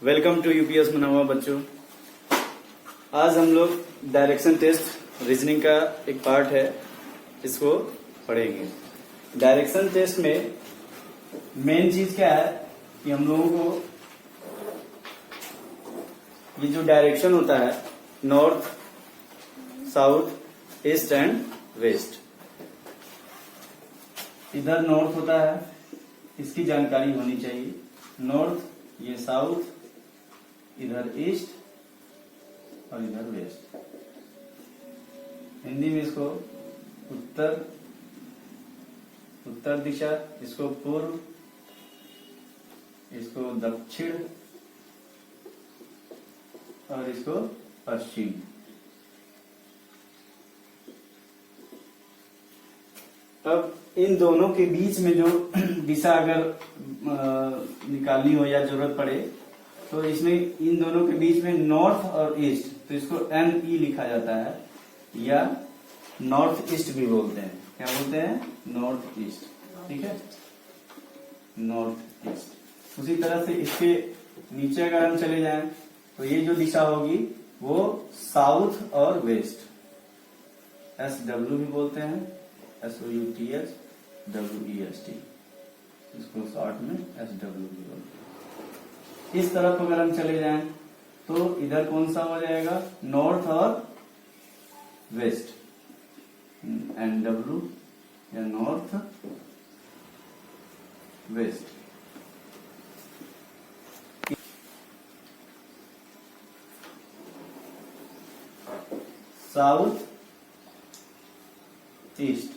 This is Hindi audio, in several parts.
वेलकम टू यूपीएस मुनावा बच्चों। आज हम लोग डायरेक्शन टेस्ट रीजनिंग का एक पार्ट है, इसको पढ़ेंगे। डायरेक्शन टेस्ट में मेन चीज क्या है कि हम लोगों को ये जो डायरेक्शन होता है north, south, east and west, इधर नॉर्थ होता है, इसकी जानकारी होनी चाहिए। नॉर्थ, ये साउथ, इधर ईस्ट और इधर वेस्ट। हिंदी में इसको उत्तर दिशा, इसको पूर्व, इसको दक्षिण और इसको पश्चिम। अब इन दोनों के बीच में जो दिशा अगर निकालनी हो या जरूरत पड़े तो इसमें इन दोनों के बीच में नॉर्थ और ईस्ट, तो इसको NE लिखा जाता है या नॉर्थ ईस्ट भी बोलते हैं। क्या बोलते हैं? North east. ठीक है, नॉर्थ ईस्ट। उसी तरह से इसके नीचे अगर हम चले जाएं तो ये जो दिशा होगी वो साउथ और वेस्ट, SW भी बोलते हैं, SOUTH WEST, इसको शॉर्ट में SW भी बोलते हैं। इस तरफ अगर हम चले जाएं तो इधर कौन सा हो जाएगा? नॉर्थ और वेस्ट, NW या north west. South east,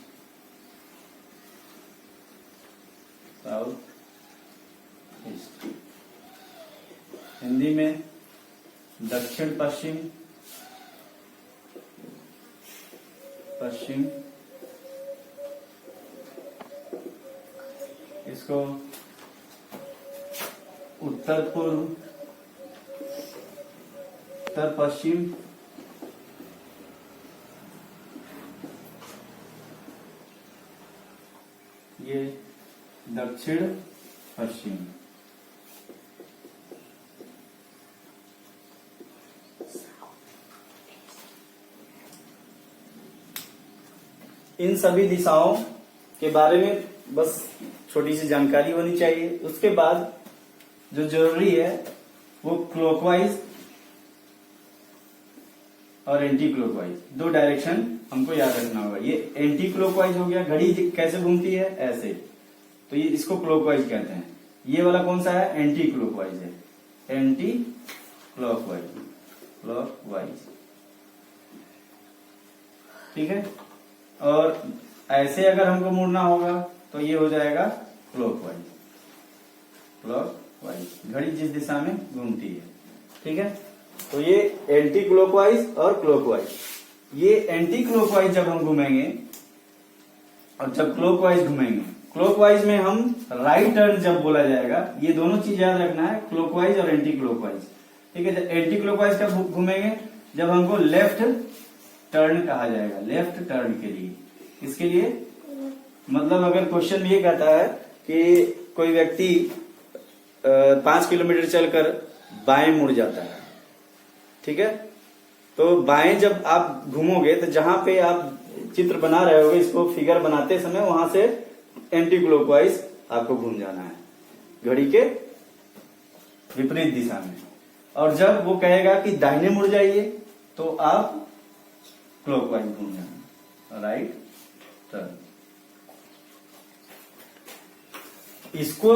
south east. Hindi में दक्षिण पश्चिम, पश्चिम, इसको उत्तर पूर्व, उत्तर पश्चिम, ये दक्षिण पश्चिम। इन सभी दिशाओं के बारे में बस छोटी सी जानकारी होनी चाहिए। उसके बाद जो जरूरी है वो क्लॉकवाइज और एंटी क्लॉकवाइज, दो डायरेक्शन हमको याद रखना होगा। ये एंटी क्लॉकवाइज हो गया, घड़ी कैसे घूमती है ऐसे, तो ये इसको क्लॉकवाइज कहते हैं। ये वाला कौन सा है? एंटी क्लॉकवाइज है, एंटी क्लॉकवाइज, क्लॉकवाइज। ठीक है, और ऐसे अगर हमको मुड़ना होगा तो ये हो जाएगा क्लॉकवाइज, क्लॉकवाइज, घड़ी जिस दिशा में घूमती है। ठीक है, तो ये एंटी क्लॉकवाइज और क्लॉकवाइज। ये एंटी क्लॉकवाइज जब हम घूमेंगे और जब क्लॉकवाइज घूमेंगे, क्लॉकवाइज में हम राइट टर्न जब बोला जाएगा, ये दोनों चीज याद रखना है, क्लॉकवाइज और एंटी क्लॉकवाइज। ठीक है, एंटी क्लॉकवाइज कब घूमेंगे? जब हमको लेफ्ट टर्न कहा जाएगा, लेफ्ट टर्न के लिए। इसके लिए मतलब अगर क्वेश्चन ये कहता है कि कोई व्यक्ति 5 किलोमीटर चलकर बाएं मुड़ जाता है, ठीक है, तो बाएं जब आप घूमोगे तो जहां पे आप चित्र बना रहे होगे, इसको फिगर बनाते समय वहां से एंटी क्लॉकवाइज आपको घूम जाना है, घड़ी के विपरीत दिशा में। और जब वो कहेगा कि दाहिने मुड़ जाइए तो आप क्लॉकवाइज घूम जाना, राइट टर्न। इसको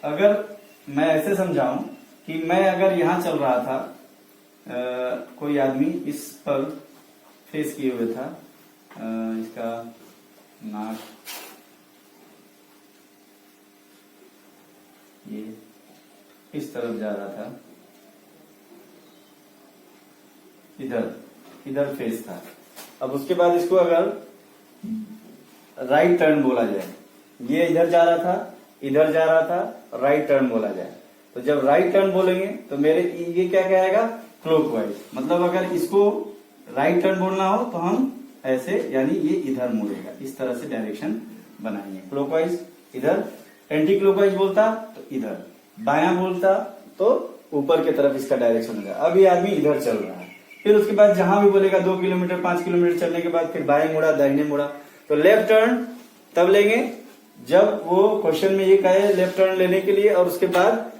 अगर मैं ऐसे समझाऊं कि मैं अगर यहां चल रहा था, कोई आदमी इस पर फेस किए हुए था, इसका नाक ये इस तरफ जा रहा था, इधर फेस था। अब उसके बाद इसको अगर राइट टर्न बोला जाए, ये इधर जा रहा था, इधर जा रहा था, राइट टर्न बोला जाए, तो जब राइट टर्न बोलेंगे तो मेरे ये क्या कहेगा? क्लॉकवाइज। मतलब अगर इसको राइट टर्न बोलना हो तो हम ऐसे, यानी ये इधर मुड़ेगा, इस तरह से डायरेक्शन बनाएंगे। क्लॉकवाइज इधर, एंटी क्लॉकवाइज बोलता तो इधर, बायां बोलता तो ऊपर की तरफ इसका डायरेक्शन होगा। अब ये आदमी इधर चल रहा है, फिर उसके बाद जहां भी बोलेगा 2 किलोमीटर 5 किलोमीटर चलने के बाद फिर बाएं मुड़ा दाहिने मुड़ा, तो लेफ्ट टर्न तब लेंगे जब वो क्वेश्चन में ये कहे लेफ्ट टर्न लेने के लिए, और उसके बाद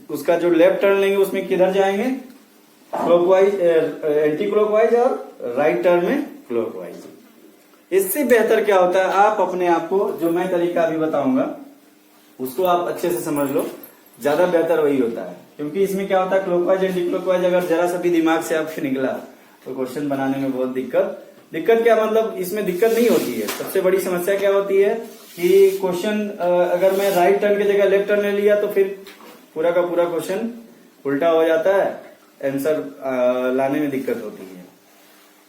उसका जो लेफ्ट टर्न लेंगे उसमें किधर जाएंगे, क्लॉकवाइज, एंटी क्लॉकवाइज और राइट टर्न में क्लॉकवाइज। इससे बेहतर क्या होता है, आप अपने आप को जो मैं तरीका अभी बताऊंगा उसको आप अच्छे से समझ लो, ज्यादा बेहतर वही होता है। क्योंकि इसमें क्या होता है, क्लॉकवाइज एंटी क्लॉकवाइज अगर जरा सा भी दिमाग से आपसे निकला तो क्वेश्चन बनाने में बहुत दिक्कत क्या मतलब इसमें दिक्कत नहीं होती है। सबसे बड़ी समस्या क्या होती है कि क्वेश्चन अगर मैं राइट टर्न की जगह लेफ्ट टर्न ले लिया तो फिर पूरा का पूरा क्वेश्चन उल्टा हो जाता है, आंसर लाने में दिक्कत होती है।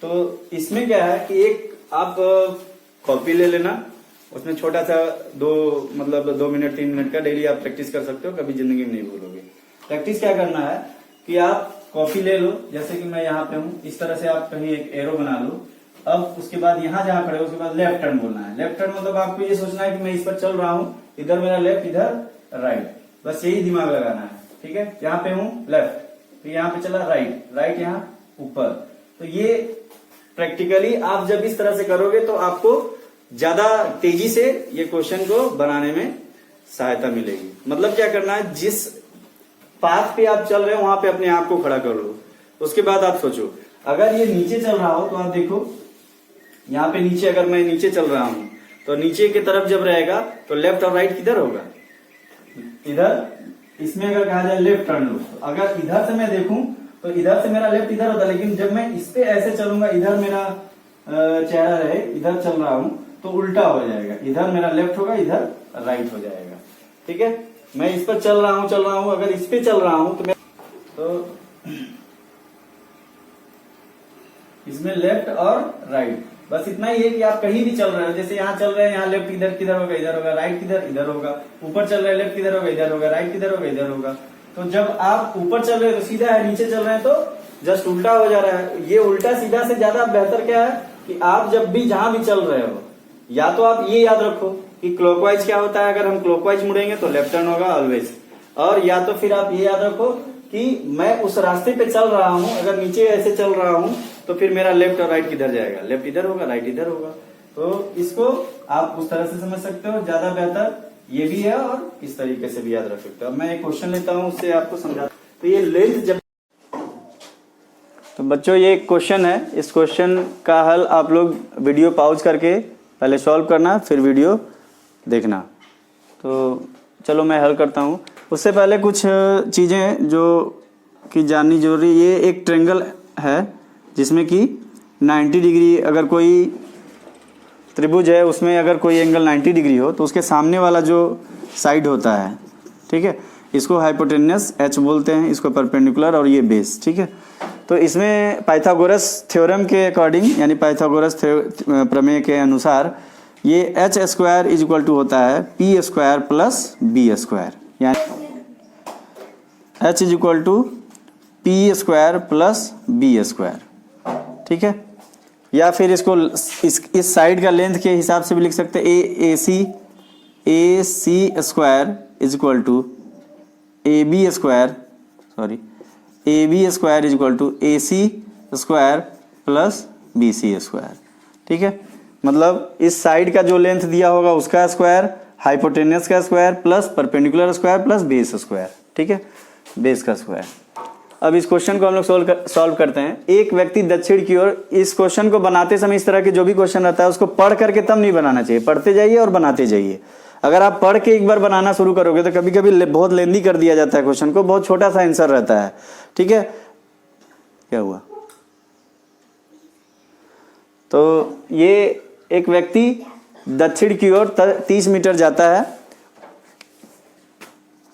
तो इसमें क्या है कि एक आप कॉपी ले लेना, उसमें छोटा सा 2 मिनट 3 मिनट का डेली आप प्रैक्टिस कर सकते हो, कभी जिंदगी में नहीं भूलोगे। प्रैक्टिस क्या करना है कि आप कॉपी ले लो, जैसे कि मैं यहाँ पे हूँ, इस तरह से आप कहीं एक एरो बना लो। अब उसके बाद यहाँ जहाँ खड़े हो उसके बाद लेफ्ट टर्न बोलना है। लेफ्ट टर्न मतलब आपको ये सोचना है कि मैं इस पर चल रहा हूँ, इधर मेरा लेफ्ट इधर राइट, बस यही दिमाग लगाना है। ठीक है, यहाँ पे हूँ लेफ्ट, तो यहाँ पे चला राइट, राइट यहाँ ऊपर। तो ये प्रैक्टिकली आप जब इस तरह से करोगे तो आपको ज्यादा तेजी से ये क्वेश्चन को बनाने में सहायता मिलेगी। मतलब क्या करना है, जिस पाथ पे आप चल रहे हो वहां पे अपने आप को खड़ा कर लो। उसके बाद आप सोचो, अगर ये नीचे चल रहा हो तो आप देखो यहाँ पे नीचे, अगर मैं नीचे चल रहा हूं तो नीचे की तरफ जब रहेगा तो लेफ्ट और राइट किधर होगा, इधर। इसमें अगर कहा जाए लेफ्ट टर्न लो, तो अगर इधर से मैं देखूं तो इधर से मेरा लेफ्ट इधर होता है, लेकिन जब मैं इस पे ऐसे चलूंगा, इधर मेरा चेहरा रहे, इधर चल रहा हूं तो उल्टा हो जाएगा, इधर मेरा लेफ्ट होगा इधर राइट हो जाएगा। ठीक है, मैं इस पर चल रहा हूं, अगर इस पे चल रहा हूं तो इसमें लेफ्ट और राइट, बस इतना ही है कि आप कहीं भी चल रहे हो, जैसे यहाँ चल रहे हैं, यहाँ लेफ्ट इधर किधर होगा, इधर होगा, राइट किधर इधर होगा, ऊपर चल रहे हैं लेफ्ट किधर होगा, इधर होगा, राइट किधर होगा, इधर होगा। तो जब आप ऊपर चल रहे हैं तो सीधा है, नीचे चल रहे हैं तो जस्ट उल्टा हो जा रहा है। ये उल्टा सीधा से ज्यादा बेहतर क्या है कि आप जब भी जहां भी चल रहे हो, या तो आप ये याद रखो कि क्लॉकवाइज क्या होता है, अगर हम क्लॉकवाइज मुड़ेंगे तो लेफ्ट टर्न होगा ऑलवेज, और या तो फिर आप ये याद रखो कि मैं उस रास्ते पे चल रहा हूं, अगर नीचे ऐसे चल रहा हूं तो फिर मेरा लेफ्ट और राइट किधर जाएगा, लेफ्ट इधर होगा, राइट इधर होगा। तो इसको आप उस तरह से समझ सकते हो, ज्यादा बेहतर ये भी है और इस तरीके से भी याद रख सकते हो। मैं एक क्वेश्चन लेता हूं, उससे आपको समझा। तो ये लेंथ जब, तो बच्चों ये एक क्वेश्चन है, इस क्वेश्चन का हल आप लोग वीडियो पॉज करके पहले सॉल्व करना, फिर वीडियो देखना। तो चलो मैं हल करता हूँ। उससे पहले कुछ चीज़ें जो कि जाननी जरूरी। ये एक ट्रायंगल है जिसमें कि 90 डिग्री, अगर कोई त्रिभुज है उसमें अगर कोई एंगल 90 डिग्री हो तो उसके सामने वाला जो साइड होता है, ठीक है, इसको हाइपोटेन्यूस एच बोलते हैं, इसको परपेंडिकुलर और ये बेस। ठीक है, तो इसमें पाइथागोरस थ्योरम के अकॉर्डिंग, यानी पाइथागोरस प्रमेय के अनुसार ये H square is equal to होता है P square plus B square, यानी H is equal to P square plus B square. ठीक है, या फिर इसको इस साइड का लेंथ के हिसाब से भी लिख सकते हैं, A C square is equal to A B square is equal to A C square plus B C square. ठीक है, मतलब इस साइड का जो लेंथ दिया होगा उसका स्क्वायर, हाइपोटेन्यूस का square plus perpendicular square plus base square. ठीक है, बेस का स्क्वायर। अब इस क्वेश्चन को हम लोग सॉल्व करते हैं। एक व्यक्ति दक्षिण की ओर, इस क्वेश्चन को बनाते समय इस तरह के जो भी क्वेश्चन रहता है उसको पढ़ करके तब नहीं बनाना चाहिए, पढ़ते जाइए और बनाते जाइए। अगर आप पढ़ के एक बार बनाना शुरू करोगे तो कभी कभी बहुत लेंदी कर दिया जाता है क्वेश्चन को, बहुत छोटा सा आंसर रहता है। ठीक है, क्या हुआ, तो ये एक व्यक्ति दक्षिण की ओर 30 मीटर जाता है,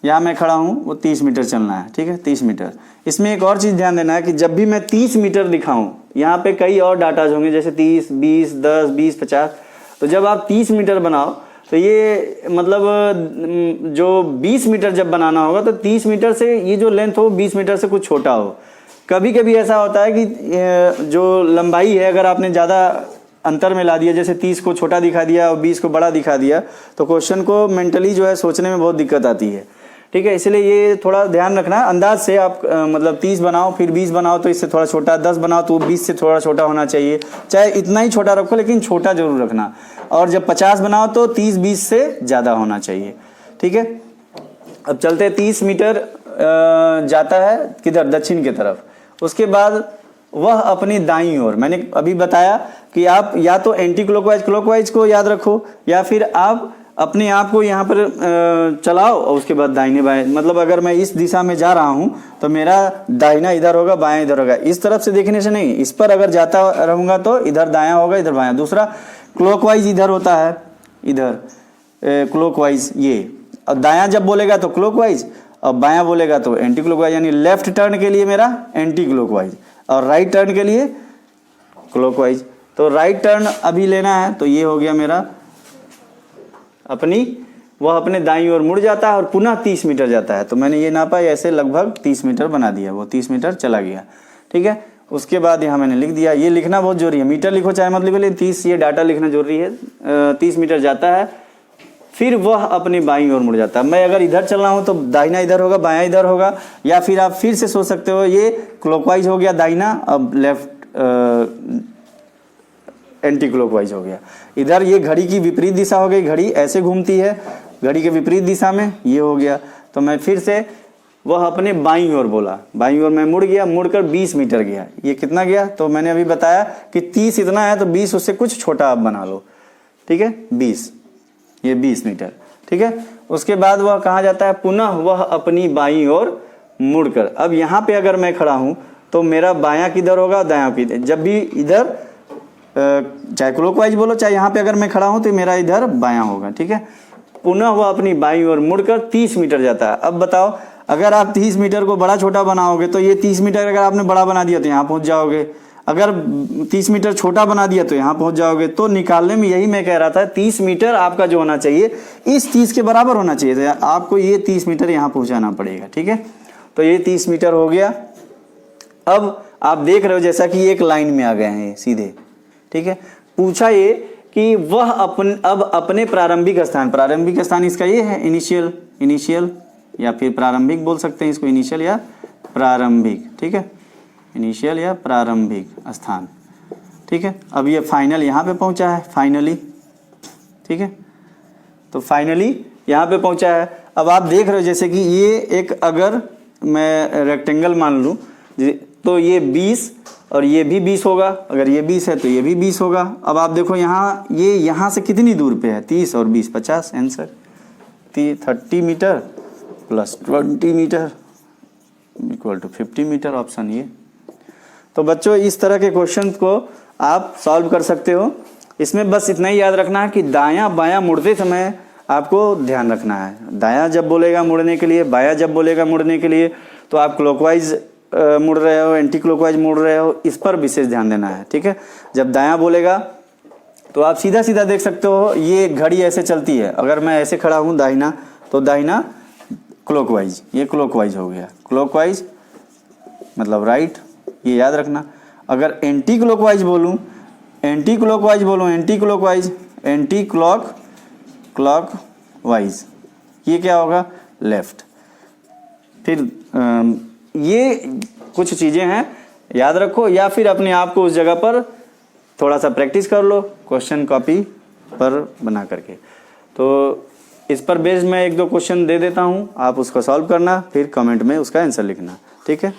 यहाँ मैं खड़ा हूँ, वो 30 मीटर चलना है। ठीक है, 30 मीटर। इसमें एक और चीज़ ध्यान देना है कि जब भी मैं 30 मीटर दिखाऊं, यहाँ पे कई और डाटाज होंगे जैसे 30, 20, 10, 20, 50। तो जब आप 30 मीटर बनाओ तो ये मतलब जो 20 मीटर जब बनाना होगा तो 30 मीटर से ये जो लेंथ हो 20 मीटर से कुछ छोटा हो। कभी कभी ऐसा होता है कि जो लंबाई है अगर आपने ज़्यादा अंतर में ला दिया, जैसे 30 को छोटा दिखा दिया और 20 को बड़ा दिखा दिया, तो क्वेश्चन को मेंटली जो है सोचने में बहुत दिक्कत आती है। ठीक है। इसलिए ये थोड़ा ध्यान रखना, अंदाज से आप मतलब 30 बनाओ फिर 20 बनाओ तो इससे थोड़ा छोटा, 10 बनाओ तो 20 से थोड़ा छोटा होना चाहिए, चाहे इतना ही छोटा रखो लेकिन छोटा जरूर रखना। और जब 50 बनाओ तो 30-20 से ज़्यादा होना चाहिए, ठीक है। अब चलते हैं 30 मीटर जाता है किधर, दक्षिण की तरफ। उसके बाद वह अपनी दाईं ओर, मैंने अभी बताया कि आप या तो एंटी क्लॉकवाइज क्लॉकवाइज को याद रखो या फिर आप अपने आप को यहाँ पर चलाओ और उसके बाद दाहिने बाएं, मतलब अगर मैं इस दिशा में जा रहा हूँ तो मेरा दाहिना इधर होगा, बायां इधर होगा। इस तरफ से देखने से नहीं, इस पर अगर जाता रहूँगा तो इधर दायां होगा, इधर बायां। दूसरा क्लॉकवाइज इधर होता है, इधर क्लॉकवाइज ये। और दायां जब बोलेगा तो क्लॉकवाइज और बायां बोलेगा तो एंटी क्लॉकवाइज, यानी लेफ्ट टर्न के लिए मेरा एंटी क्लॉकवाइज और राइट टर्न के लिए क्लॉकवाइज। तो राइट टर्न अभी लेना है तो ये हो गया मेरा वह अपने दाईं ओर मुड़ जाता है और पुनः 30 मीटर जाता है। तो मैंने ये नापा, ऐसे लगभग 30 मीटर बना दिया, वो 30 मीटर चला गया, ठीक है। उसके बाद यहाँ मैंने लिख दिया, ये लिखना बहुत जरूरी है, मीटर लिखो चाहे मत लिखो लेकिन 30 ये डाटा लिखना जरूरी है। 30 मीटर जाता है, फिर वह अपनी बाईं ओर मुड़ जाता है। मैं अगर इधर चल रहा हूँ तो दाहिना इधर होगा, बायां इधर होगा, या फिर आप फिर से सोच सकते हो ये क्लॉकवाइज हो गया दाहिना, अब लेफ्ट एंटी क्लॉकवाइज हो गया। इधर ये घड़ी की विपरीत दिशा हो गई, घड़ी ऐसे घूमती है, घड़ी के विपरीत दिशा में ये हो गया। तो मैं फिर से वह अपने बाईं ओर बोला, बाईं ओर मैं मुड़ गया, मुड़कर 20 मीटर गया। ये कितना गया तो मैंने अभी बताया कि 30 इतना है तो 20 उससे कुछ छोटा आप बना लो, ठीक है, 20, ये 20 मीटर, ठीक है। उसके बाद वह कहाँ जाता है, पुनः वह अपनी बाईं ओर मुड़कर। अब यहाँ पे अगर मैं खड़ा हूँ तो मेरा बायां किधर होगा, दायां किधर। जब भी इधर चाहे क्लॉकवाइज बोलो चाहे यहाँ पे अगर मैं खड़ा हूँ तो मेरा इधर बायां होगा, ठीक है। पुनः वह अपनी बाईं ओर मुड़कर 30 मीटर जाता है। अब बताओ अगर आप 30 मीटर को बड़ा छोटा बनाओगे तो ये 30 मीटर अगर आपने बड़ा बना दिया तो यहाँ पहुँच जाओगे, अगर 30 मीटर छोटा बना दिया तो यहाँ पहुँच जाओगे। तो निकालने में यही मैं कह रहा था, 30 मीटर आपका जो होना चाहिए इस 30 के बराबर होना चाहिए, तो आपको ये 30 मीटर यहाँ पहुँचाना पड़ेगा, ठीक है। तो ये 30 मीटर हो गया। अब आप देख रहे हो जैसा कि एक लाइन में आ गए हैं सीधे, ठीक है। पूछा ये कि वह अब अपने प्रारंभिक स्थान इसका ये है इनिशियल या फिर प्रारंभिक बोल सकते हैं इसको, इनिशियल या प्रारंभिक, ठीक है, इनिशियल या प्रारंभिक स्थान, ठीक है। अब ये फाइनल यहाँ पे पहुँचा है, फाइनली, ठीक है। तो फाइनली यहाँ पे पहुँचा है। अब आप देख रहे हो जैसे कि ये एक, अगर मैं रेक्टेंगल मान लूँ तो ये 20 और ये भी 20 होगा, अगर ये 20 है तो ये भी 20 होगा। अब आप देखो यहाँ ये यहाँ से कितनी दूर पे है, 30 और 20 50, answer 30 metre plus 20 metre equal to 50 metre, option ये। तो बच्चों इस तरह के क्वेश्चन को आप सॉल्व कर सकते हो। इसमें बस इतना ही याद रखना है कि दायां बायां मुड़ते समय आपको ध्यान रखना है, दायां जब बोलेगा मुड़ने के लिए, बायां जब बोलेगा मुड़ने के लिए, तो आप क्लॉकवाइज मुड़ रहे हो, एंटी क्लॉकवाइज मुड़ रहे हो, इस पर विशेष ध्यान देना है, ठीक है। जब दायां बोलेगा तो आप सीधा सीधा देख सकते हो, ये घड़ी ऐसे चलती है, अगर मैं ऐसे खड़ा हूँ दाहिना तो दाहिना क्लॉकवाइज, ये क्लॉकवाइज हो गया, क्लॉकवाइज मतलब राइट, ये याद रखना। अगर एंटी क्लॉकवाइज बोलूँ, एंटी क्लॉकवाइज ये क्या होगा, लेफ्ट। फिर ये कुछ चीज़ें हैं, याद रखो, या फिर अपने आप को उस जगह पर थोड़ा सा प्रैक्टिस कर लो क्वेश्चन कॉपी पर बना करके। तो इस पर बेस्ड मैं 1-2 क्वेश्चन दे देता हूँ, आप उसको सॉल्व करना, फिर कमेंट में उसका आंसर लिखना, ठीक है।